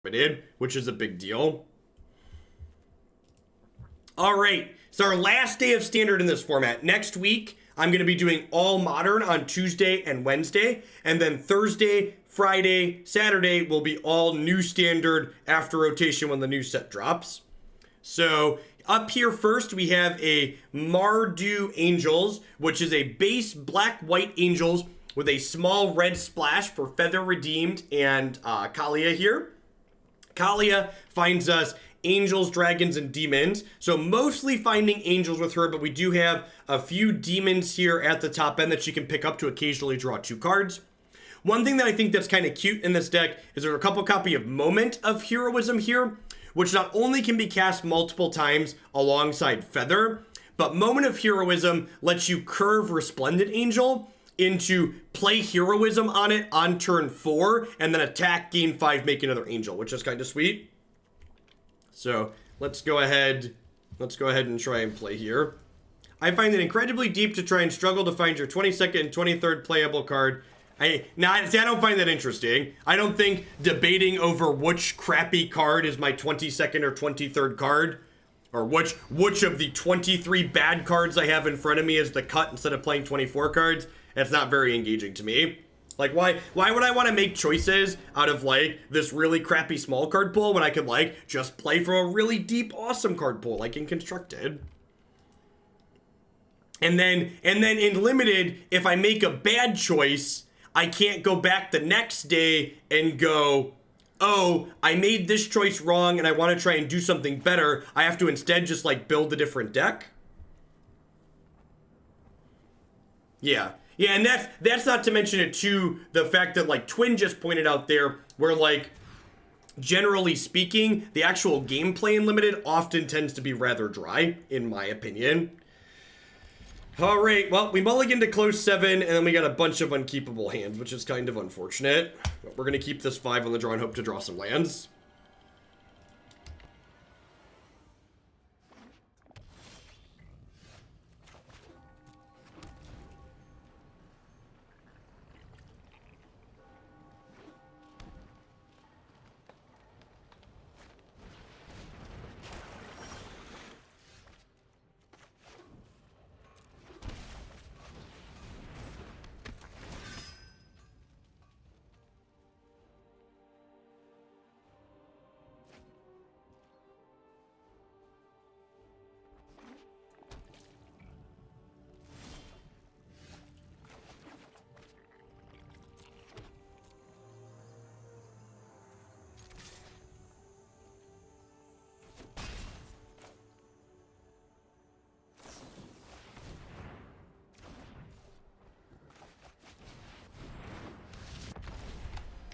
limited, which is a big deal. All right, it's our last day of standard in this format. Next week, I'm going to be doing all modern on Tuesday and Wednesday, and then Thursday, Friday, Saturday will be all new standard after rotation when the new set drops. So up here first, we have a Mardu Angels, which is a base black-white Angels with a small red splash for Feather Redeemed and Kaalia here. Kaalia finds us Angels, Dragons, and Demons. So mostly finding Angels with her, but we do have a few Demons here at the top end that she can pick up to occasionally draw 2 cards. One thing that I think that's kind of cute in this deck is there's a couple copy of Moment of Heroism here, which not only can be cast multiple times alongside Feather, but Moment of Heroism lets you curve Resplendent Angel into play Heroism on it on turn 4, and then attack, gain 5, make another Angel, which is kind of sweet. So let's go ahead and try and play here. I find it incredibly deep to try and struggle to find your 22nd and 23rd playable card. I don't find that interesting. I don't think debating over which crappy card is my 22nd or 23rd card, or which of the 23 bad cards I have in front of me is the cut instead of playing 24 cards, that's not very engaging to me. Like, why would I want to make choices out of, like, this really crappy small card pool when I could, like, just play from a really deep, awesome card pool, like in Constructed? And then in Limited, if I make a bad choice, I can't go back the next day and go, oh, I made this choice wrong and I want to try and do something better. I have to instead just, like, build a different deck. Yeah. Yeah, and that's not to mention it too, the fact that, like, Twin just pointed out there, where, like, generally speaking, the actual gameplay in Limited often tends to be rather dry, in my opinion. All right, well, we mulliganed to close 7, and then we got a bunch of unkeepable hands, which is kind of unfortunate. But we're going to keep this 5 on the draw and hope to draw some lands.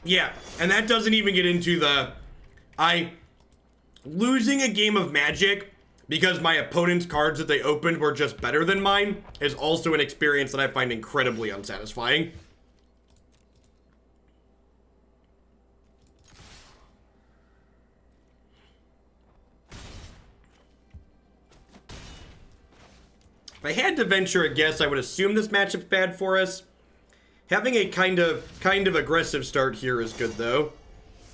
Yeah, and that doesn't even get into the... losing a game of Magic because my opponent's cards that they opened were just better than mine is also an experience that I find incredibly unsatisfying. If I had to venture a guess, I would assume this matchup's bad for us. Having a kind of aggressive start here is good, though.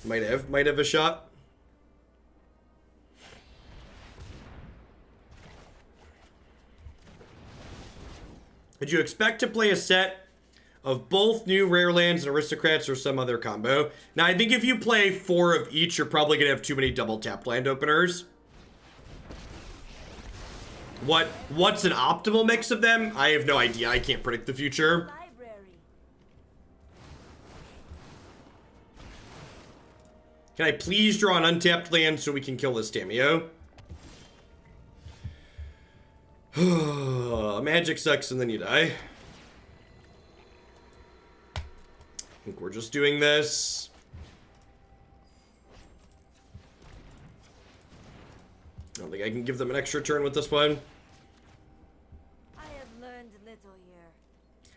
Might have a shot. Did you expect to play a set of both new rare lands and aristocrats or some other combo? Now, I think if you play 4 of each, you're probably going to have too many double tap land openers. What's an optimal mix of them? I have no idea. I can't predict the future. Can I please draw an untapped land so we can kill this Tameo? Magic sucks and then you die. I think we're just doing this. I don't think I can give them an extra turn with this one. I have learned little here.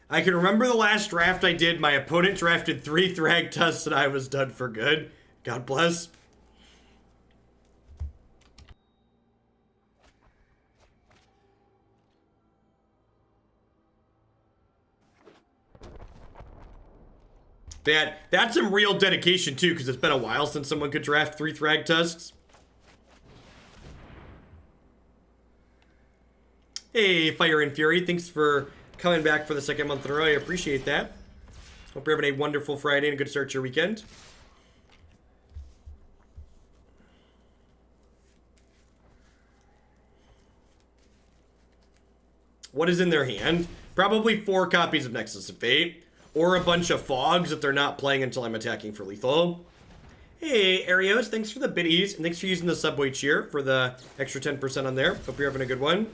I can remember the last draft I did. My opponent drafted 3 Thragtusts and I was done for good. God bless. That's some real dedication too, because it's been a while since someone could draft 3 Thrag Tusks. Hey, Fire and Fury, thanks for coming back for the 2nd month in a row. I appreciate that. Hope you're having a wonderful Friday and a good start to your weekend. What is in their hand? Probably 4 copies of Nexus of Fate. Or a bunch of fogs that they're not playing until I'm attacking for lethal. Hey, Arios, thanks for the biddies. And thanks for using the Subway Cheer for the extra 10% on there. Hope you're having a good one.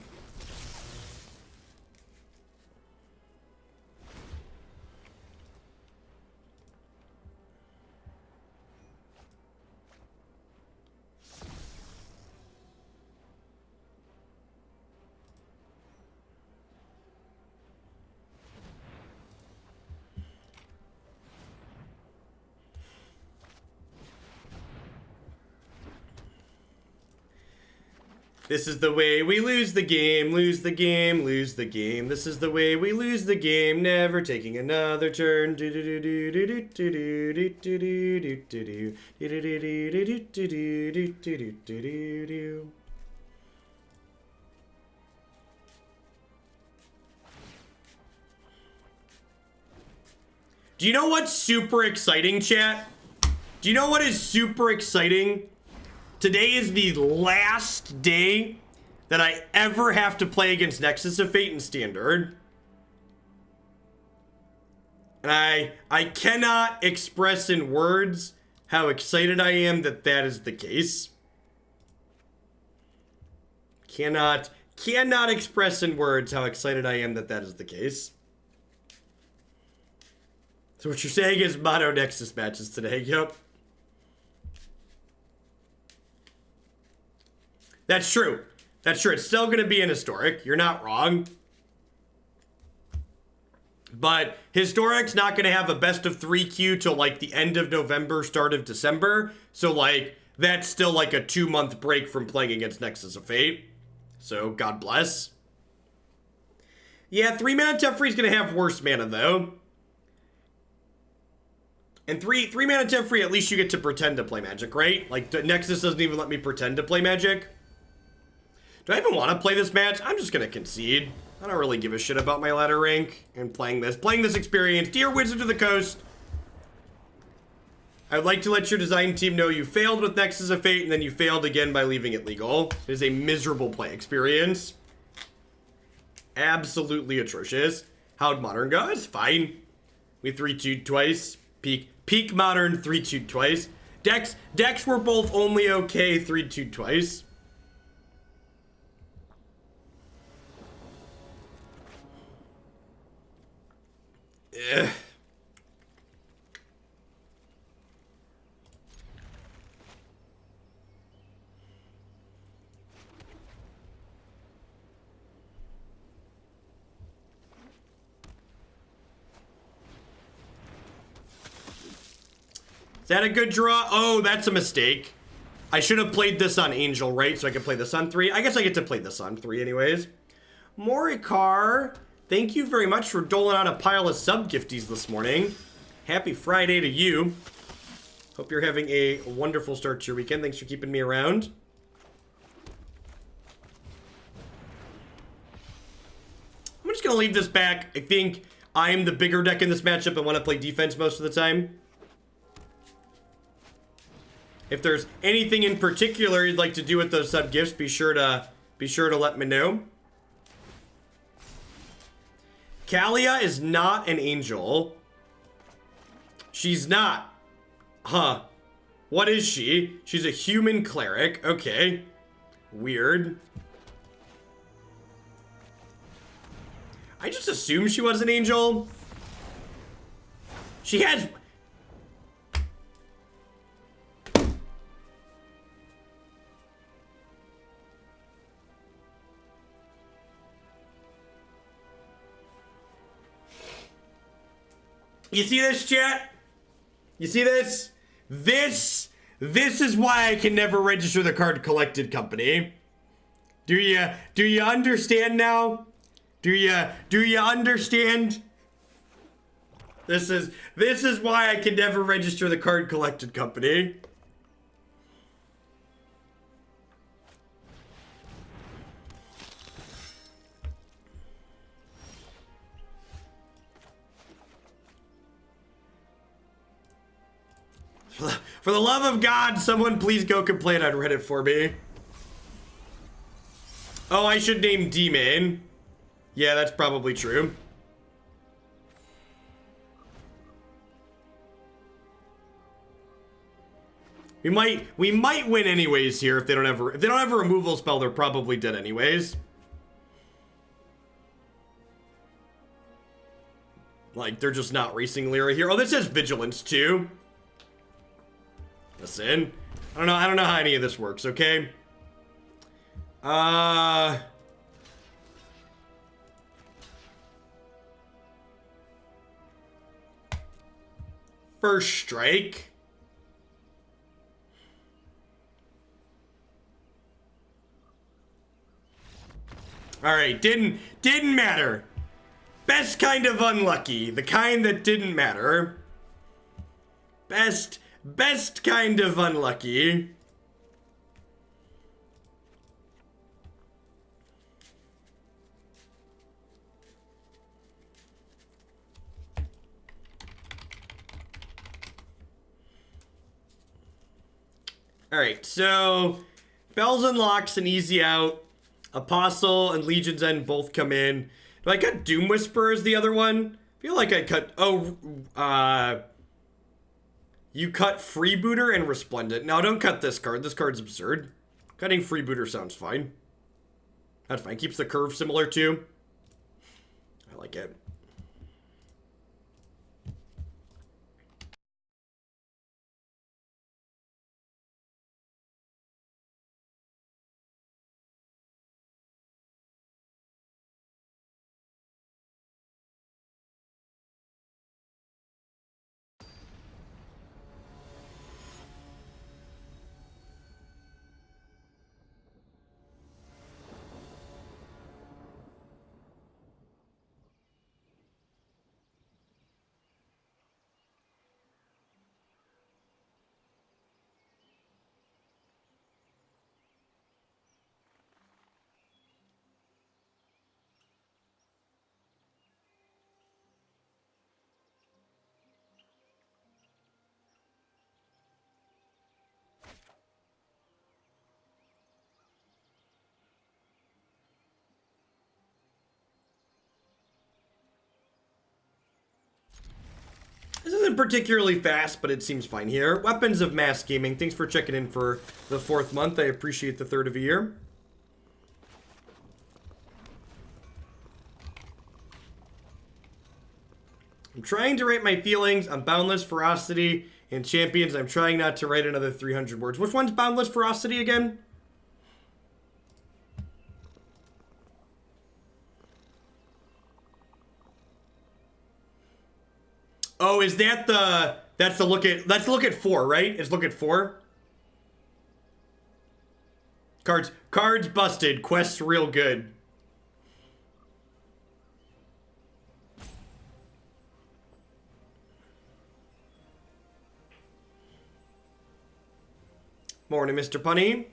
This is the way we lose the game, lose the game, lose the game. This is the way we lose the game, never taking another turn. Do you know what's super exciting, chat? Do you know what is super exciting? Today is the last day that I ever have to play against Nexus of Fate in Standard. And I cannot express in words how excited I am that that is the case. Cannot express in words how excited I am that that is the case. So what you're saying is Mono Nexus matches today, yep. That's true. That's true. It's still going to be an historic. You're not wrong. But historic's not going to have a best of 3 queue till like the end of November, start of December. So like that's still like a 2-month break from playing against Nexus of Fate. So God bless. Yeah, 3-mana Teferi's going to have worse mana though. And 3-mana Teferi, at least you get to pretend to play Magic, right? Like Nexus doesn't even let me pretend to play Magic. Do I even want to play this match? I'm just going to concede. I don't really give a shit about my ladder rank and playing this experience. Dear Wizards of the Coast, I would like to let your design team know you failed with Nexus of Fate and then you failed again by leaving it legal. It is a miserable play experience. Absolutely atrocious. How'd Modern go? It's fine. We 3-2'd twice. Peak Modern 3-2'd twice. Decks were both only okay 3-2'd twice. Ugh. Is that a good draw? Oh, that's a mistake. I should have played this on Angel, right? So I could play this on 3. I guess I get to play this on 3 anyways. Morikar, thank you very much for doling out a pile of sub-gifties this morning. Happy Friday to you. Hope you're having a wonderful start to your weekend. Thanks for keeping me around. I'm just going to leave this back. I think I'm the bigger deck in this matchup and want to play defense most of the time. If there's anything in particular you'd like to do with those sub-gifts, be sure to let me know. Kaalia is not an angel. She's not. Huh. What is she? She's a human cleric. Okay. Weird. I just assumed she was an angel. She has... You see this, chat? You see this? This is why I can never register the Card Collected Company. Do you understand now? Do you understand? This is why I can never register the card collected company. For the love of God, someone please go complain on Reddit for me. Oh, I should name D-Main. Yeah, that's probably true. We might win anyways here if they don't have a removal spell, they're probably dead anyways. Like, they're just not racing Lyra here. Oh, this has Vigilance too. Listen, I don't know how any of this works, okay? First strike. All right, didn't matter. Best kind of unlucky, the kind that didn't matter. Best kind of unlucky. All right, so Belzenlok's an easy out. Apostle and Legion's End both come in. Do I cut Doom Whisperer as the other one? I feel like I cut... Oh, you cut Freebooter and Resplendent. No, don't cut this card. This card's absurd. Cutting Freebooter sounds fine. That's fine. Keeps the curve similar too. I like it. This isn't particularly fast, but it seems fine here. Weapons of Mass Gaming, thanks for checking in for the 4th month. I appreciate the 3rd of a year. I'm trying to write my feelings on Boundless Ferocity and Champions. I'm trying not to write another 300 words. Which one's Boundless Ferocity again? Oh, is that that's the look at 4, right? It's look at 4. Cards busted. Quests real good. Morning, Mr. Punny.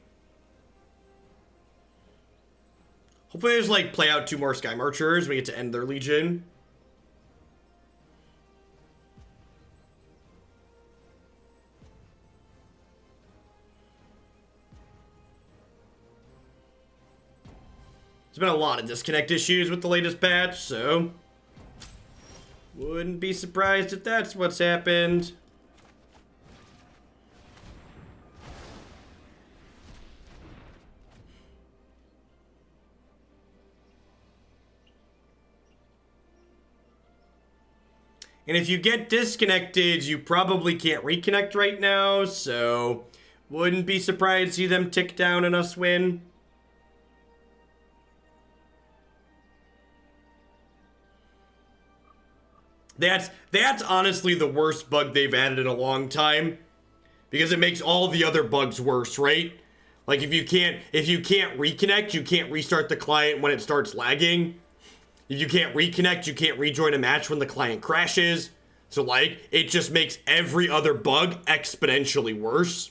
Hopefully there's like play out 2 more Sky Marchers. We get to end their Legion. There's been a lot of disconnect issues with the latest patch, so wouldn't be surprised if that's what's happened. And if you get disconnected, you probably can't reconnect right now, so wouldn't be surprised to see them tick down and us win. That's honestly the worst bug they've added in a long time, because it makes all the other bugs worse, right? Like if you can't reconnect, you can't restart the client when it starts lagging. If you can't reconnect, you can't rejoin a match when the client crashes. So, like, it just makes every other bug exponentially worse.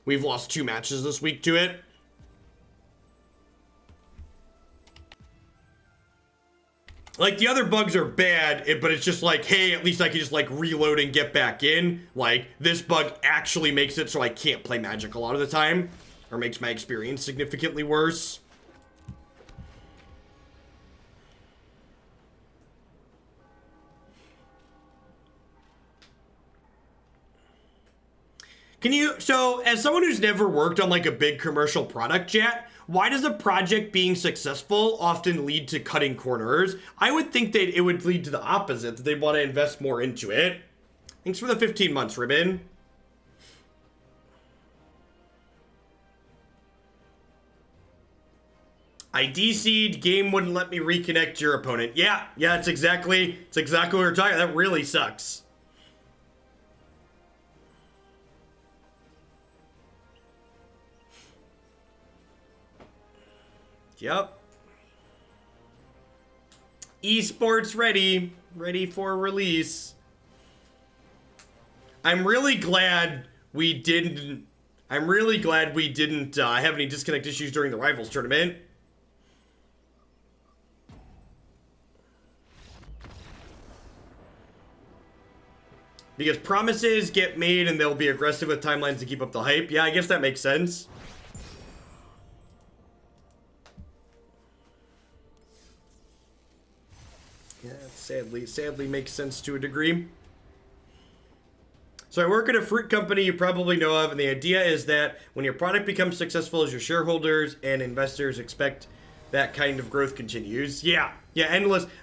We've lost 2 matches this week to it. Like, the other bugs are bad, but it's just like, hey, at least I can just, like, reload and get back in. Like, this bug actually makes it so I can't play Magic a lot of the time. Or makes my experience significantly worse. Can you, so, as someone who's never worked on, like, a big commercial product yet, why does a project being successful often lead to cutting corners? I would think that it would lead to the opposite, that they'd want to invest more into it. Thanks for the 15 months, Ribbon. I DC'd, game wouldn't let me reconnect your opponent. Yeah, it's exactly what we're talking about. That really sucks. Yep. Esports ready for release. I'm really glad we didn't have any disconnect issues during the Rivals tournament. Because promises get made and they'll be aggressive with timelines to keep up the hype. Yeah, I guess that makes sense. Yeah, sadly makes sense to a degree. So I work at a fruit company you probably know of, and the idea is that when your product becomes successful, as your shareholders and investors expect that kind of growth continues. Yeah,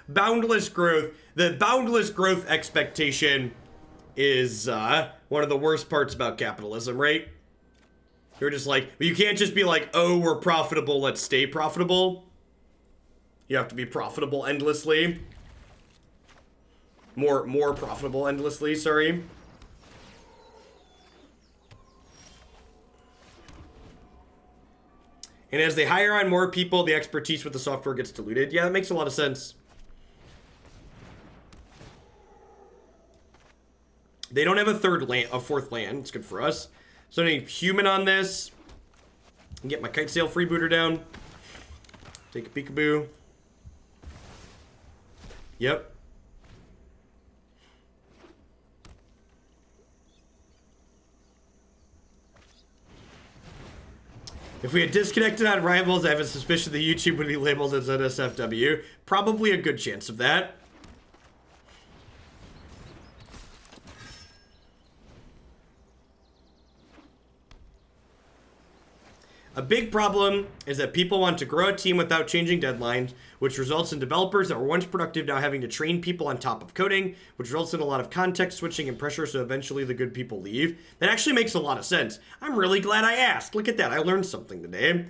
boundless growth. The boundless growth expectation is one of the worst parts about capitalism, right? You're just like, you can't just be like, oh, we're profitable, let's stay profitable. You have to be profitable endlessly. More profitable endlessly, sorry. And as they hire on more people, the expertise with the software gets diluted. Yeah, that makes a lot of sense. They don't have a fourth land. It's good for us. So I need human on this. And get my Kitesail Freebooter down. Take a peekaboo. Yep. If we had disconnected on Rivals, I have a suspicion that YouTube would be labeled as NSFW. Probably a good chance of that. A big problem is that people want to grow a team without changing deadlines, which results in developers that were once productive now having to train people on top of coding, which results in a lot of context switching and pressure, so eventually the good people leave. That actually makes a lot of sense. I'm really glad I asked. Look at that. I learned something today.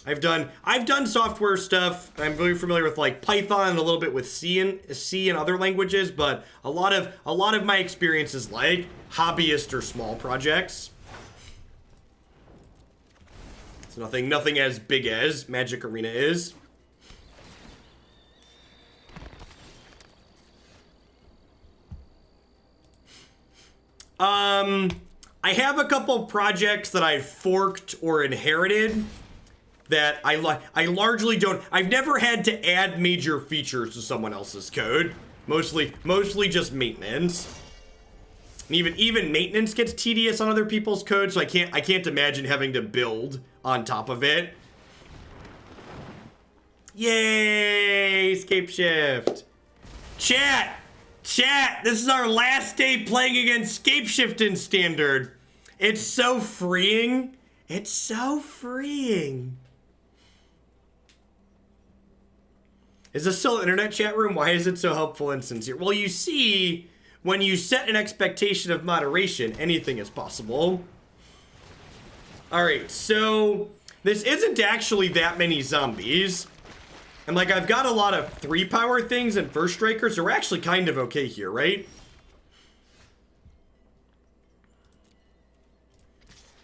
I've done software stuff. I'm very familiar with like Python and a little bit with C and other languages, but a lot of my experience is like hobbyist or small projects. Nothing as big as Magic Arena is. I have a couple projects that I forked or inherited that I largely don't. I've never had to add major features to someone else's code. Mostly just maintenance. And even maintenance gets tedious on other people's code, so I can't imagine having to build on top of it. Yay! Escape shift. Chat! This is our last day playing against Scapeshift in Standard. It's so freeing. It's so freeing. Is this still an internet chat room? Why is it so helpful and sincere? Well, you see, when you set an expectation of moderation, anything is possible. Alright, so this isn't actually that many zombies. And like, I've got a lot of 3-power things and first strikers, so we're actually kind of okay here, right?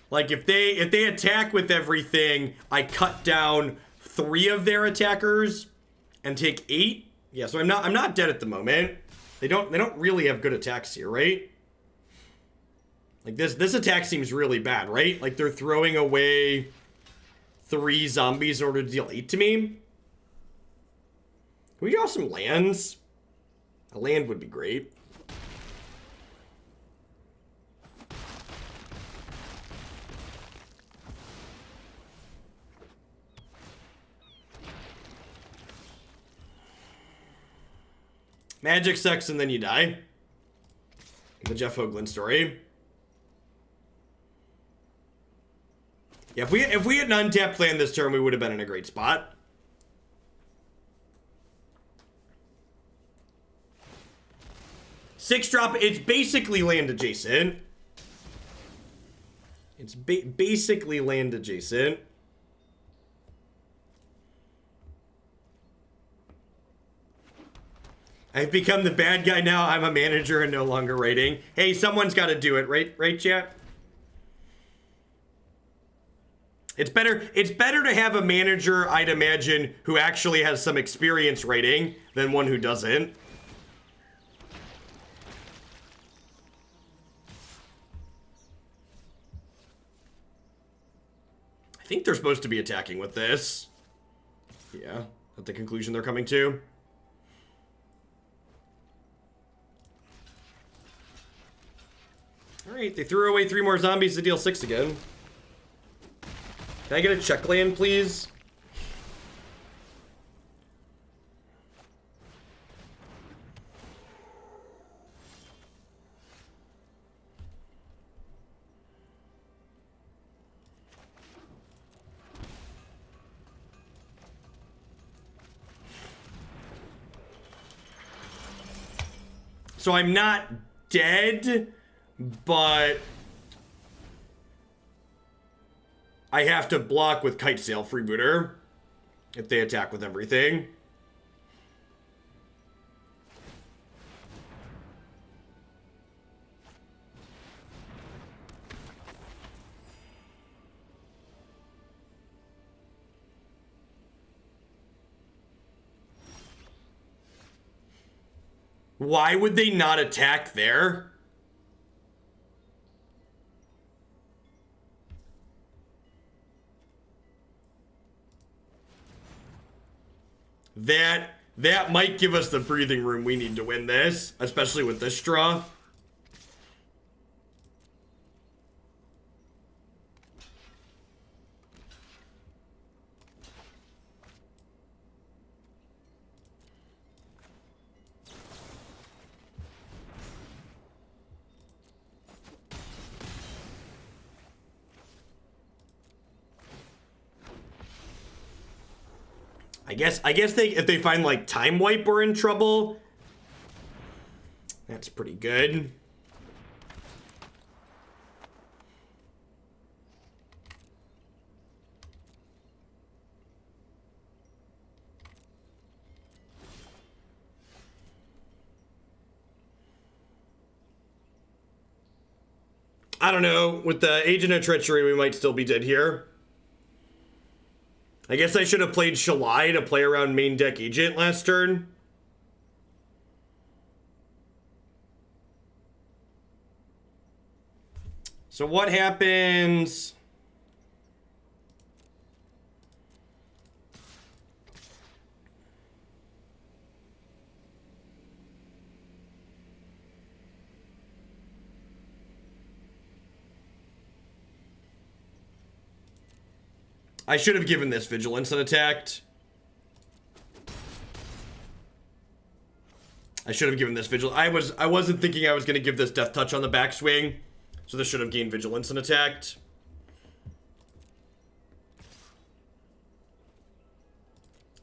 Like, if they attack with everything, I cut down 3 of their attackers and take 8. Yeah, so I'm not dead at the moment. They don't really have good attacks here, right? Like this attack seems really bad, right? Like they're throwing away 3 zombies in order to deal 8 to me. Can we draw some lands? A land would be great. Magic sucks and then you die. The Jeff Hoagland story. Yeah, if we had an untapped land this turn, we would have been in a great spot. Six drop, it's basically land adjacent. It's basically land adjacent. I've become the bad guy now. I'm a manager and no longer writing. Hey, someone's got to do it, right? Right, chat? It's better to have a manager, I'd imagine, who actually has some experience writing than one who doesn't. I think they're supposed to be attacking with this. Yeah, at the conclusion they're coming to. Alright, they threw away 3 more zombies to deal 6 again. Can I get a check land, please? So I'm not dead, but I have to block with Kitesail Freebooter if they attack with everything. Why would they not attack there? That might give us the breathing room we need to win this, especially with this draw. I guess if they find like Time Wipe, we're in trouble. That's pretty good. I don't know. With the Agent of Treachery, we might still be dead here. I guess I should have played Shalai to play around main deck Agent last turn. So what happens? I should have given this Vigilance and attacked. I should have given this Vigilance. I wasn't thinking I was going to give this Death Touch on the backswing. So this should have gained Vigilance and attacked.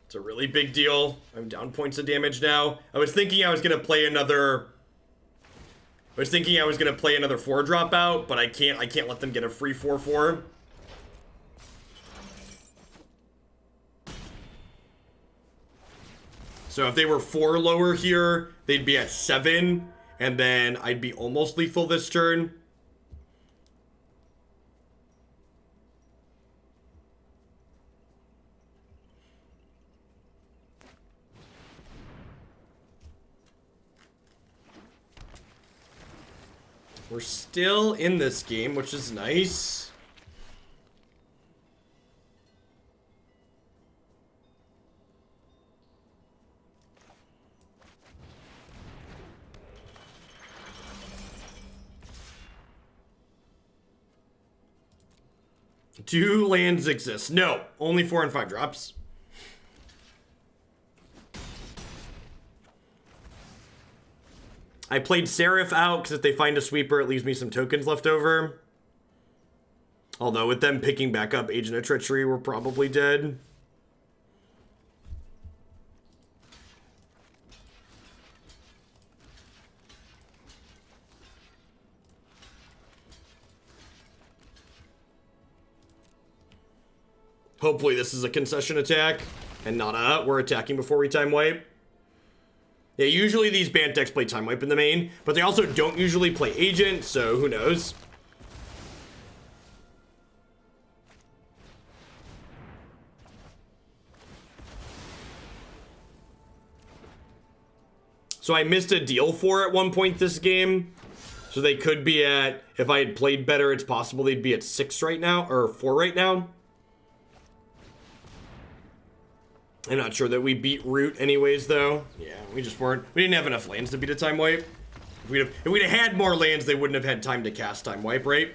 It's a really big deal. I'm down points of damage now. I was thinking I was going to play another... I was thinking I was going to play another 4-drop out, but I can't let them get a free 4/4. So if they were 4 lower here, they'd be at 7, and then I'd be almost lethal this turn. We're still in this game, which is nice. Do lands exist? No, only 4 and 5 drops. I played Seraph out because if they find a sweeper, it leaves me some tokens left over. Although with them picking back up Agent of Treachery, we're probably dead. Hopefully this is a concession attack and not a we're attacking before we time wipe. Yeah, usually these Bant decks play time wipe in the main, but they also don't usually play agent, so who knows. So I missed a deal for at one point this game. So they could be at, if I had played better, it's possible they'd be at 6 right now, or 4 right now. I'm not sure that we beat Root anyways, though. Yeah, we just weren't. We didn't have enough lands to beat a time wipe. If we'd have had more lands, they wouldn't have had time to cast time wipe, right?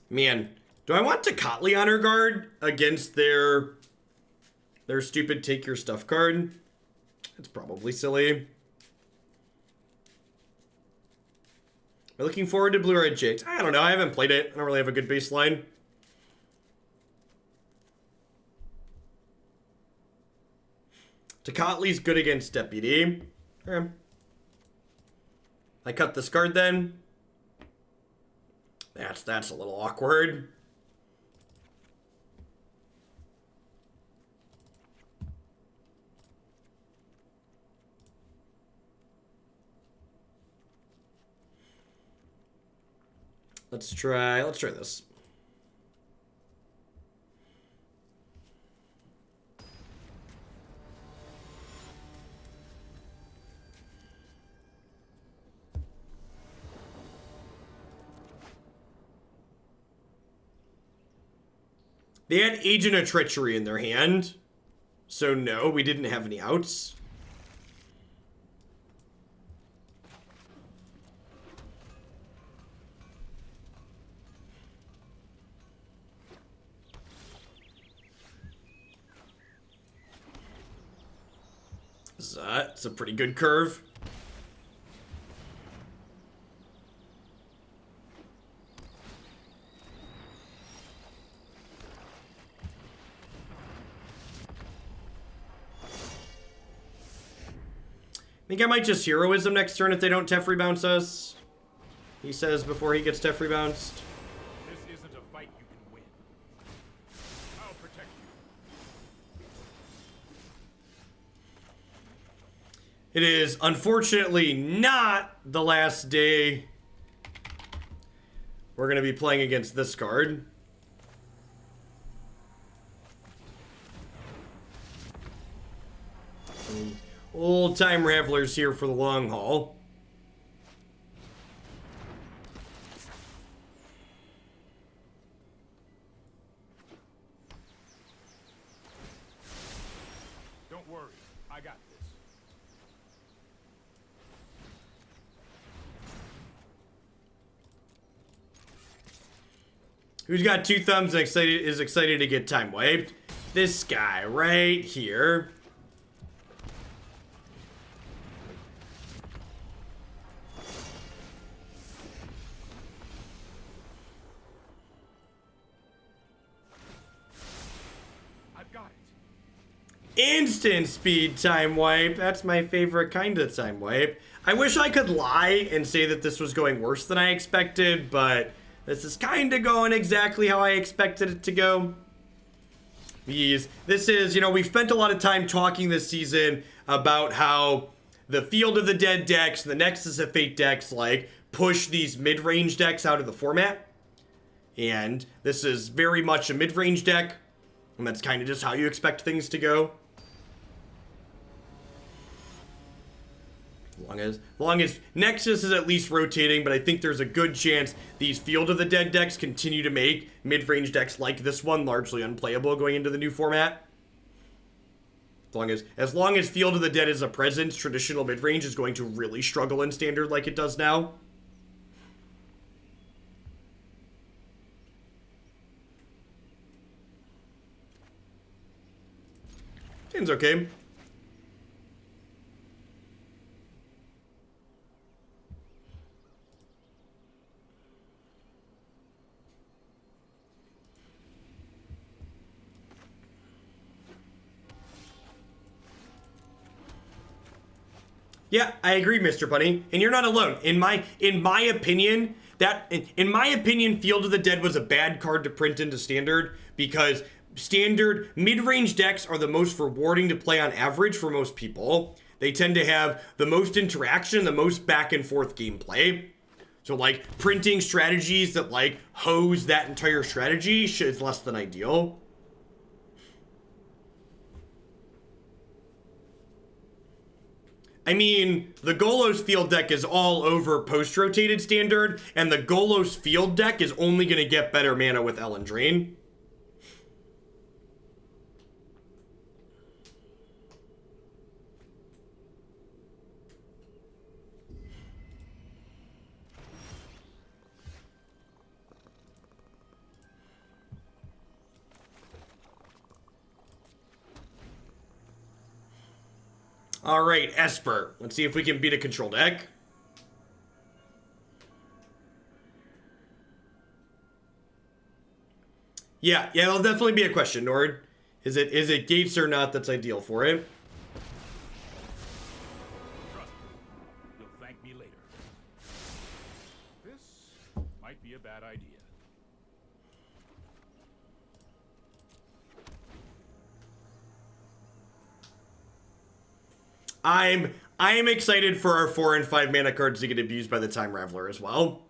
Man, do I want Tocatli Honor Guard against their stupid take your stuff card? It's probably silly. We're looking forward to Blue-Red Jakes. I don't know. I haven't played it. I don't really have a good baseline. Tocatli's good against Deputy. Okay. I cut this card then. That's a little awkward. Let's try this. They had Agent of Treachery in their hand. So no, we didn't have any outs. That's a pretty good curve. I think I might just Heroism next turn if they don't Teferi bounce us. He says before he gets Teferi bounced. This isn't a fight you can win. I'll protect you. It is unfortunately not the last day we're going to be playing against this card. Old time Ravelers here for the long haul. Don't worry, I got this. Who's got 2 thumbs and is excited to get time wiped? This guy right here. Instant speed time wipe. That's my favorite kind of time wipe. I wish I could lie and say that this was going worse than I expected, but this is kind of going exactly how I expected it to go. This is, we've spent a lot of time talking this season about how the Field of the Dead decks, the Nexus of Fate decks, push these mid-range decks out of the format. And this is very much a mid-range deck. And that's kind of just how you expect things to go. As long as Nexus is at least rotating, but I think there's a good chance these Field of the Dead decks continue to make mid-range decks like this one largely unplayable going into the new format. As long as Field of the Dead is a presence, traditional mid-range is going to really struggle in Standard like it does now. Seems okay. Yeah, I agree, Mr. Bunny, and you're not alone. In my opinion, Field of the Dead was a bad card to print into Standard because Standard mid-range decks are the most rewarding to play on average for most people. They tend to have the most interaction, the most back and forth gameplay. So like printing strategies that like hose that entire strategy is less than ideal. I mean, the Golos field deck is all over post-rotated Standard, and the Golos field deck is only going to get better mana with Ellen Drain. All right, Esper. Let's see if we can beat a control deck. Yeah, that'll definitely be a question, Nord. Is it gates or not that's ideal for it? Trust me. You'll thank me later. This might be a bad idea. I am excited for our 4 and 5 mana cards to get abused by the Time Raveler as well.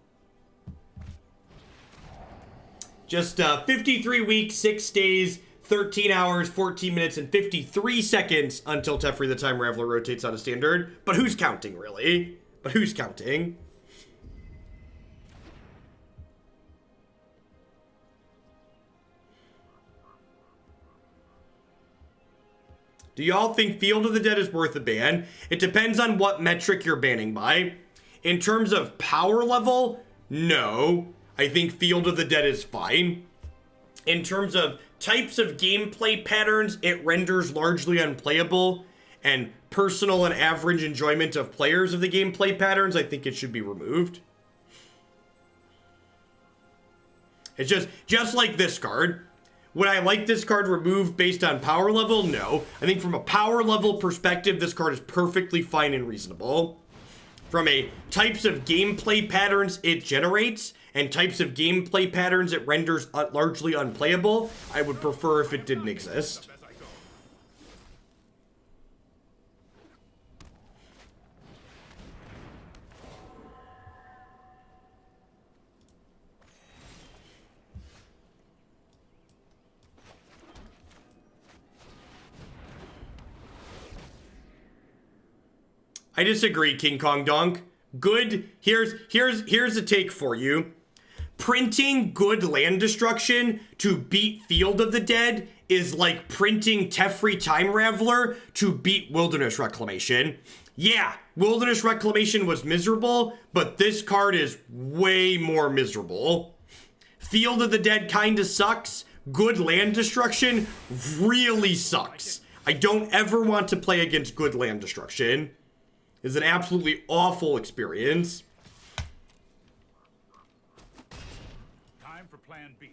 Just 53 weeks, 6 days, 13 hours, 14 minutes, and 53 seconds until Teferi the Time Raveler rotates out of Standard. But who's counting, really? But who's counting? Do y'all think Field of the Dead is worth a ban? It depends on what metric you're banning by. In terms of power level, no. I think Field of the Dead is fine. In terms of types of gameplay patterns, it renders largely unplayable. And personal and average enjoyment of players of the gameplay patterns, I think it should be removed. It's just like this card. Would I like this card removed based on power level? No. I think from a power level perspective, this card is perfectly fine and reasonable. From a types of gameplay patterns it generates and types of gameplay patterns it renders largely unplayable, I would prefer if it didn't exist. I disagree, King Kong Donk. Good, here's a take for you. Printing good land destruction to beat Field of the Dead is like printing Teferi Time Raveler to beat Wilderness Reclamation. Yeah, Wilderness Reclamation was miserable, but this card is way more miserable. Field of the Dead kinda sucks. Good land destruction really sucks. I don't ever want to play against good land destruction. It's an absolutely awful experience. Time for plan B.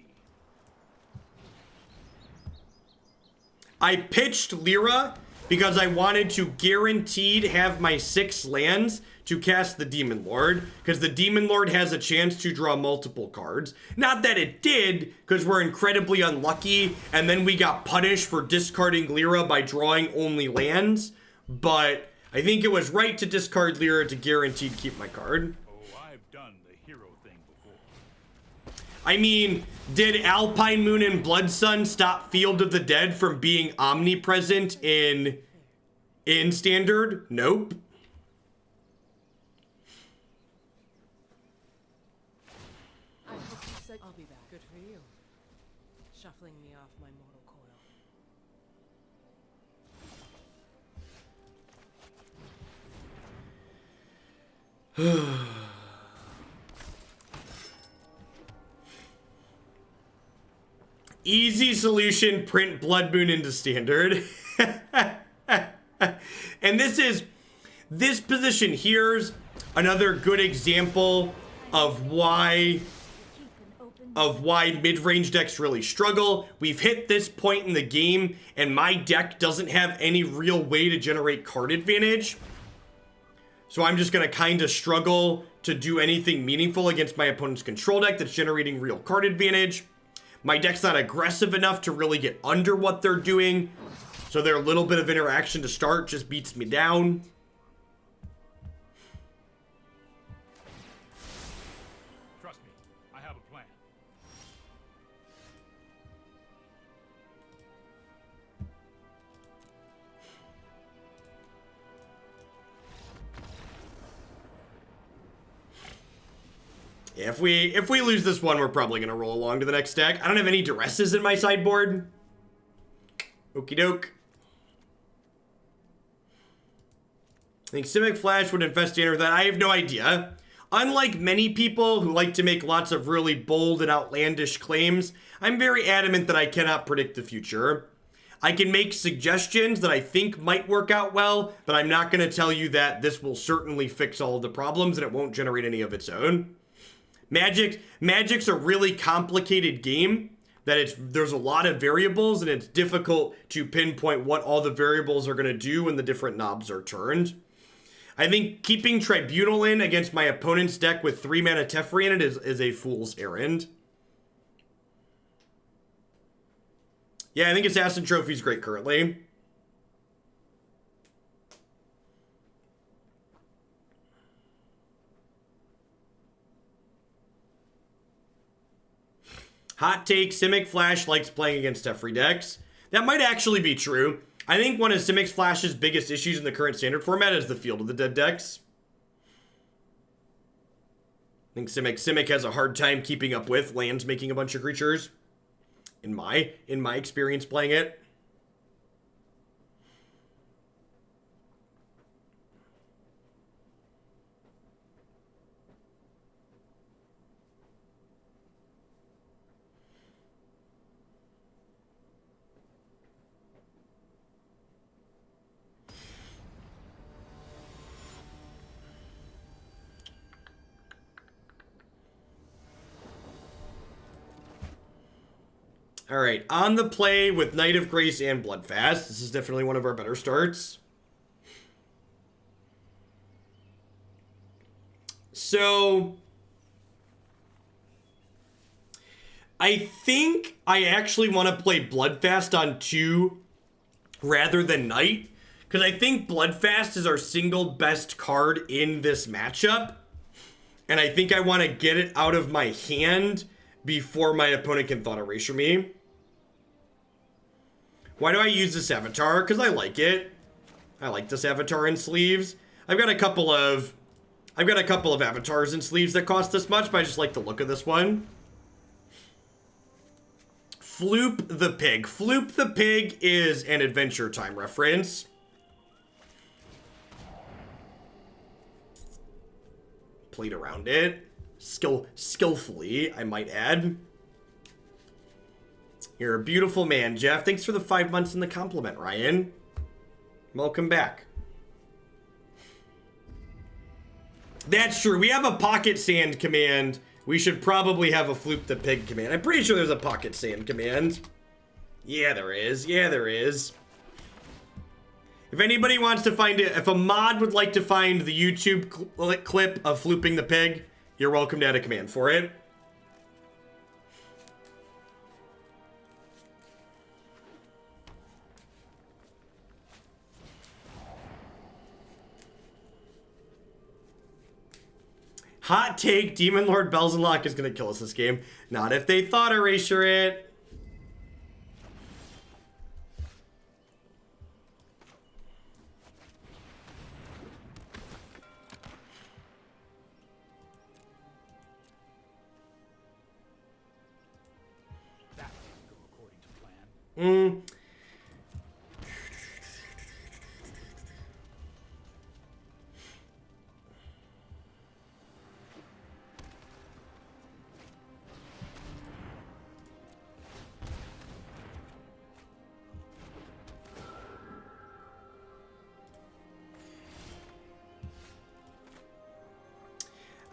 I pitched Lyra because I wanted to guaranteed have my 6 lands to cast the Demonlord, because the Demonlord has a chance to draw multiple cards. Not that it did, because we're incredibly unlucky, and then we got punished for discarding Lyra by drawing only lands, but I think it was right to discard Lyra to guaranteed keep my card. Oh, I've done the hero thing before. I mean, did Alpine Moon and Blood Sun stop Field of the Dead from being omnipresent in Standard? Nope. I hope you said I'll be back. Good for you. Shuffling me off my mortal coil. Easy solution, print Blood Moon into Standard. And this position here's another good example of why mid-range decks really struggle. We've hit this point in the game, and my deck doesn't have any real way to generate card advantage. So I'm just going to kind of struggle to do anything meaningful against my opponent's control deck that's generating real card advantage. My deck's not aggressive enough to really get under what they're doing, so their little bit of interaction to start just beats me down. Trust me, I have a plan. Yeah, if we lose this one, we're probably gonna roll along to the next deck. I don't have any duresses in my sideboard. Okie doke. I think Simic Flash would infest Standard with that. I have no idea. Unlike many people who like to make lots of really bold and outlandish claims, I'm very adamant that I cannot predict the future. I can make suggestions that I think might work out well, but I'm not going to tell you that this will certainly fix all of the problems and it won't generate any of its own. Magic's a really complicated game that there's a lot of variables and it's difficult to pinpoint what all the variables are going to do when the different knobs are turned. I think keeping Tribunal in against my opponent's deck with 3 mana Teferi in it is a fool's errand. Yeah, I think Assassin Trophy's great currently. Hot take, Simic Flash likes playing against Teferi decks. That might actually be true. I think one of Simic Flash's biggest issues in the current Standard format is the Field of the Dead decks. I think Simic has a hard time keeping up with lands making a bunch of creatures. In my experience playing it. All right, on the play with Knight of Grace and Bloodfast. This is definitely one of our better starts. So, I think I actually want to play Bloodfast on 2 rather than Knight, because I think Bloodfast is our single best card in this matchup, and I think I want to get it out of my hand before my opponent can Thought Erasure me. Why do I use this avatar? Because I like it. I like this avatar in sleeves. I've got a couple of avatars in sleeves that cost this much, but I just like the look of this one. Floop the Pig. Floop the Pig is an Adventure Time reference. Played around it. Skillfully, I might add. You're a beautiful man, Jeff. Thanks for the 5 months in the compliment, Ryan. Welcome back. That's true. We have a Pocket Sand command. We should probably have a Floop the Pig command. I'm pretty sure there's a Pocket Sand command. Yeah, there is. Yeah, there is. If anybody wants to find it, if a mod would like to find the YouTube clip of Flooping the Pig, you're welcome to add a command for it. Hot take, Demonlord Belzenlok is going to kill us this game. Not if they thought erasure it. That didn't go according to plan.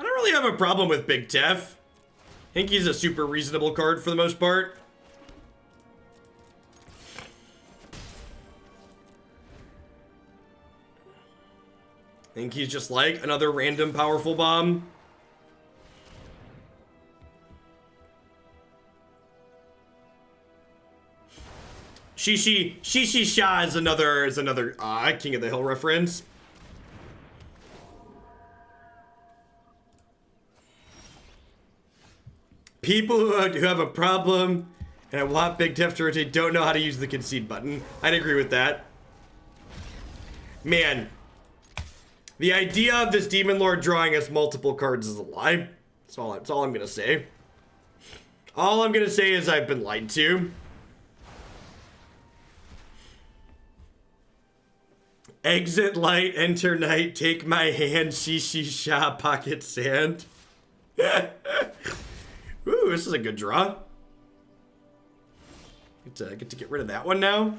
I don't really have a problem with Big Tef. I think he's a super reasonable card for the most part. I think he's just like another random powerful bomb. Shishi Sha is another King of the Hill reference. People who have a problem and want Big Tef to rotate don't know how to use the concede button. I'd agree with that. Man, the idea of this Demon Lord drawing us multiple cards is a lie. That's all I'm gonna say. All I'm gonna say is I've been lied to. Exit light, enter night, take my hand, Shishi Sha, pocket sand. Ooh, this is a good draw. Get to get rid of that one now.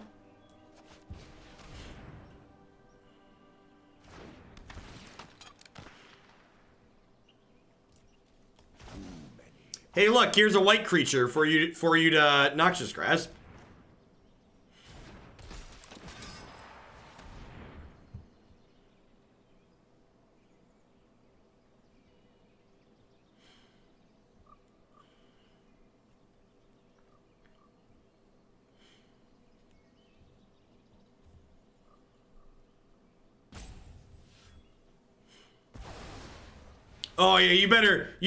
Hey, look, here's a white creature for you to Noxious Grasp. Oh yeah, you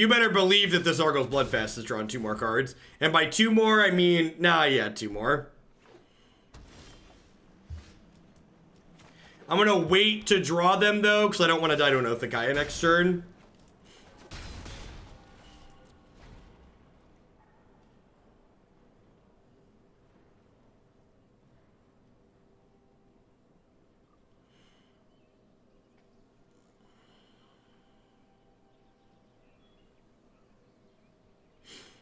better believe that this Arguel's Bloodfast has drawn 2 more cards. And by 2 more, I mean, yeah, 2 more. I'm gonna wait to draw them though, because I don't want to die to an Oath of Gaia next turn.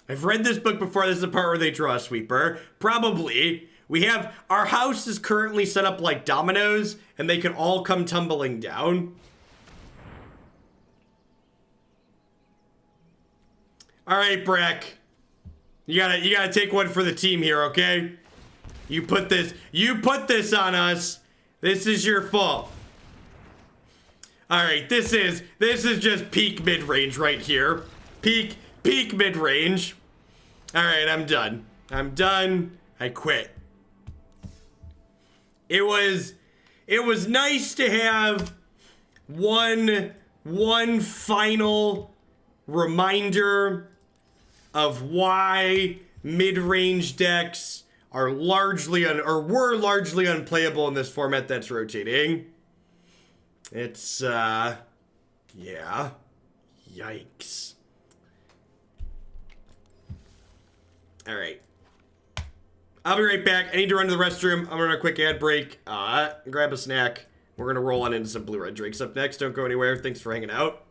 I've read this book before. This is the part where they draw a sweeper. Probably. Our house is currently set up like dominoes, and they can all come tumbling down. All right, Breck. You gotta take one for the team here, okay? You put this on us. This is your fault. All right, this is just peak mid-range right here. Peak mid-range. All right, I'm done. I quit. It was nice to have one final reminder of why mid-range decks are largely were largely unplayable in this format that's rotating. It's yeah. Yikes. All right. I'll be right back. I need to run to the restroom. I'm on a quick ad break. Grab a snack. We're going to roll on into some blue-red drinks up next. Don't go anywhere. Thanks for hanging out.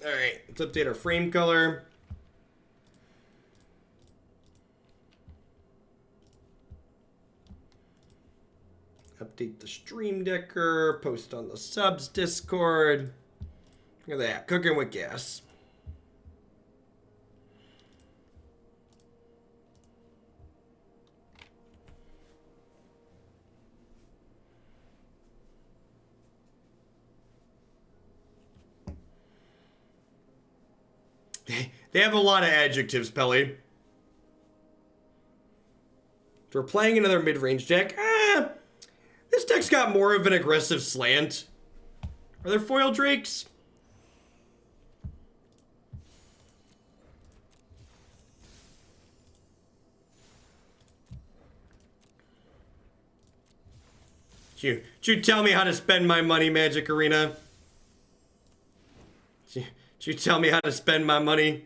Alright, let's update our frame color. Update the Stream Decker, post on the subs Discord. Look at that, cooking with gas. They have a lot of adjectives, Pelly. So we're playing another mid-range deck. This deck's got more of an aggressive slant. Are there foil drakes? Should you tell me how to spend my money, Magic Arena? Should you tell me how to spend my money?